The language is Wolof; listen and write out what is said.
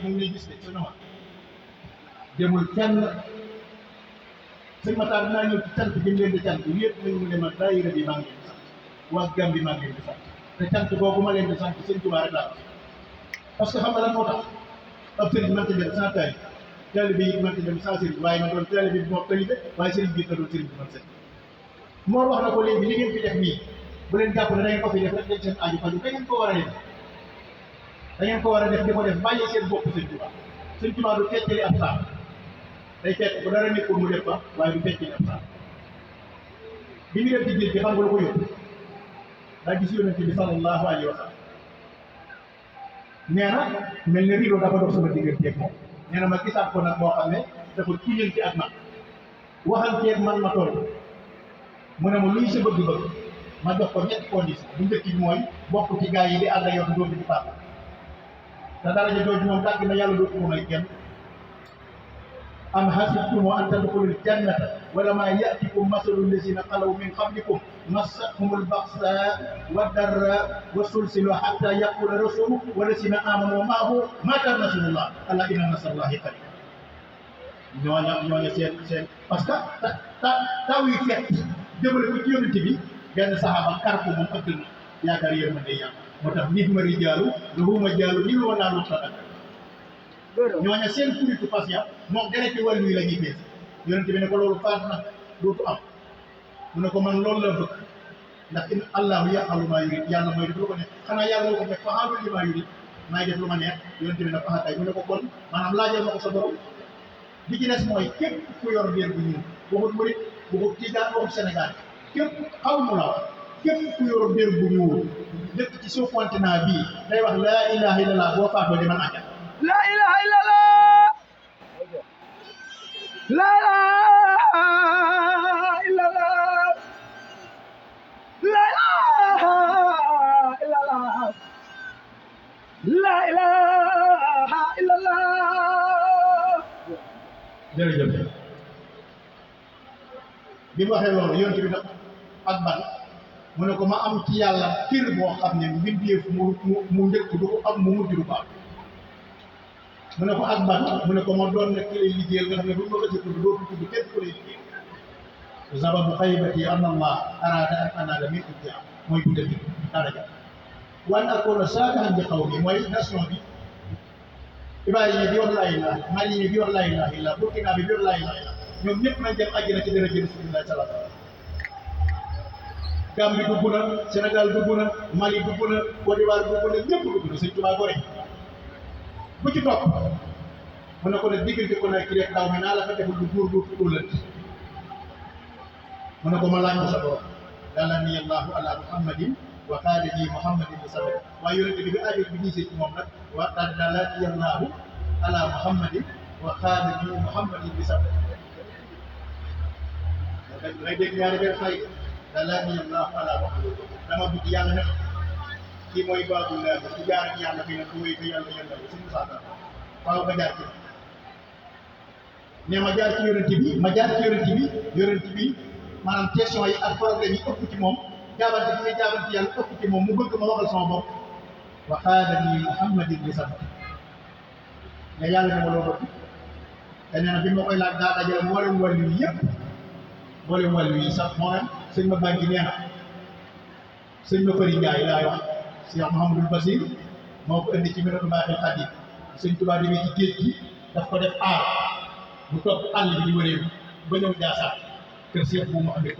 ñu ngi lay gis de sunu ma demul kenn sëñ Matar dinaa ñëw ci cant bi mu leen di cant yëpp nañu mu ne ma daayira bi maa ngi leen di sant waa Gàmbi maa ngi leen di sant te cant boobu ma leen di sant sëñ Tuubaa rek laa parce que xam nga lan moo tax ab sëriñ mënta dem sans taalibe yi mënta dem sans sëriñ waaye ma doon taalibe bi moo taalibe waaye sëriñ bi doon sëriñ bi man sëriñ moo wax na ko léegi li ngeen fi def nii bu leen jàpp ne da ngeen ko fi def rek dañ seen aju faju da ngeen ko war a def da ngeen ko war a def di ko def bàyyi seen bopp sëñ Tuubaa du feccali ab saam day fekk bu dara nekkul mu def fa waaye du feccali ab saam bi ñu def ci géej gi xam nga lu ko yóbbu daa gis yonent bi sallallahu alayhi wa sallam nee na mel ne rido dafa dox sama digganteeg moom nee na ma gisaat ko nag moo xam ne dafa tuñante ak man waxanteeg man ma toll mu ne ma luy sa bëgg-bëgg ma jox ko ñetti condition bu njëkk bi mooy bokk ci gaa yi di ànd ak yow doon di faat te daraja jooju moom tàgg na yàlla dootu ko may kenn am hasibtum an tadxulul jannata wala ma ya'tikum masalul lazina xalaw min qablikum massathumul ba'sa wa darra wa sulsilu hatta yaqula rasulu walazina amanu ma'ahu mata nasrullah ala inna nasrallahi qarib ñooña seen parce que taw yi fekk jëmale ko ci yonent bi benn saxaaba kar ko moom ëpp na yaakaar yéen ma day yàlla moo tax nit ma rijaalu lahuma jaalu ni loo naan waxtaan ñooña seen kuritu fas ya moom dereti wàllu yi la ñuy fees yonent bi ne ko loolu faat na dootu am mu ne ko man loolu la bëgg ndax in allahu yaf'alu maa yurid yàlla mooy def lu ko neex xanaa yàlla lu ko def fa'aalu limaa yurid maay def lu ma neex yonent bi ne ko xatay mu ne ko kon maanaam laajal ma ko sa borom bi ci des mooy képp ku yor biir bu ñuul waxut murit waxut tijaan waxut Sénégal képp xaw mu la wax képp ku yor biir bu ñuul dëkk ci sous continent bii day wax laa ilaha illallah boo faatoo di man àjjana la ilaha illallah la ilaha illallah la ilaha illallah la ilaha illallah jërëjëf bi mu waxee loolu yonent bi nag ak ban mu ne ko ma am ci yàlla kër boo xam ne mbindeef mu njëkk du ko am mu mujj du ko am mu ne ko ak ban mu ne ko ma doon nag ki lay liggéeyal nga xam ne bu ñu ma ko tudd dootu tudd kenn ku lay liggéeyal sababu xaybati an allah arada an anaala min ijaa mooy bu dëgg daraja wan akoona saakahan bi xaw mi mooy nation bi Ibrahima bi wax laa ilaaha illa Mali bi wax laa ilaaha illa Burkina bi wax laa ilaaha illa ñoom ñëpp nañ dem àjjana ci dara jël Rasulullah sallallahu alayhi wa sallam Gambie dugg na Sénégal dugg na Mali dugg na Côte d'Ivoire dugg na ñëpp dugg na Sëñ Tuubaa gore bu ci topp mu ne ko ne diggante ko ne ki rek daw mi naa la fa defal lu góor góor ëllëg mu ne ko ma laaj ko sa borom dalani allahu ala muhammadin wa xaadani muhammadin bi sabab waaye yonente bi affaire bi gisee ci moom nag wa dalani allahu ala muhammadin wa xaadani muhammadin bi sabab ngay dégg ñaari benn xay dalani allahu ala muhammadin dama bëgg yàlla ne kii mooy baabullah ci jaar ak yàlla fi ne ku wéy ko yàlla suñu saata faaw nga jaar ci ne ma jaar ci yonent bi maanaam question yi ak problème yi ëpp ci moom jaabante bi ngay jaabante yàlla ëpp ci moom mu bëgg ma waxal sama bopp wa xaadani muhammadin bi sabab ne yàlla ne ma loo bëgg te nee na bi ma koy laaj daa dajale mboolem wàllu yi yëpp mboolem wàllu yi sax moo naan sëñ ma bànki nee na sëñ ma Fari Njaay laay wax Cheikh Mouhamadul Basir moo ko indi ci Minanu Baaxil Xadiim Sëñ Tuubaa demee ci géej gi daf ko def aar bu topp àll bi di wëree ba ñëw Njaasaan kër Cheikh bu mu amee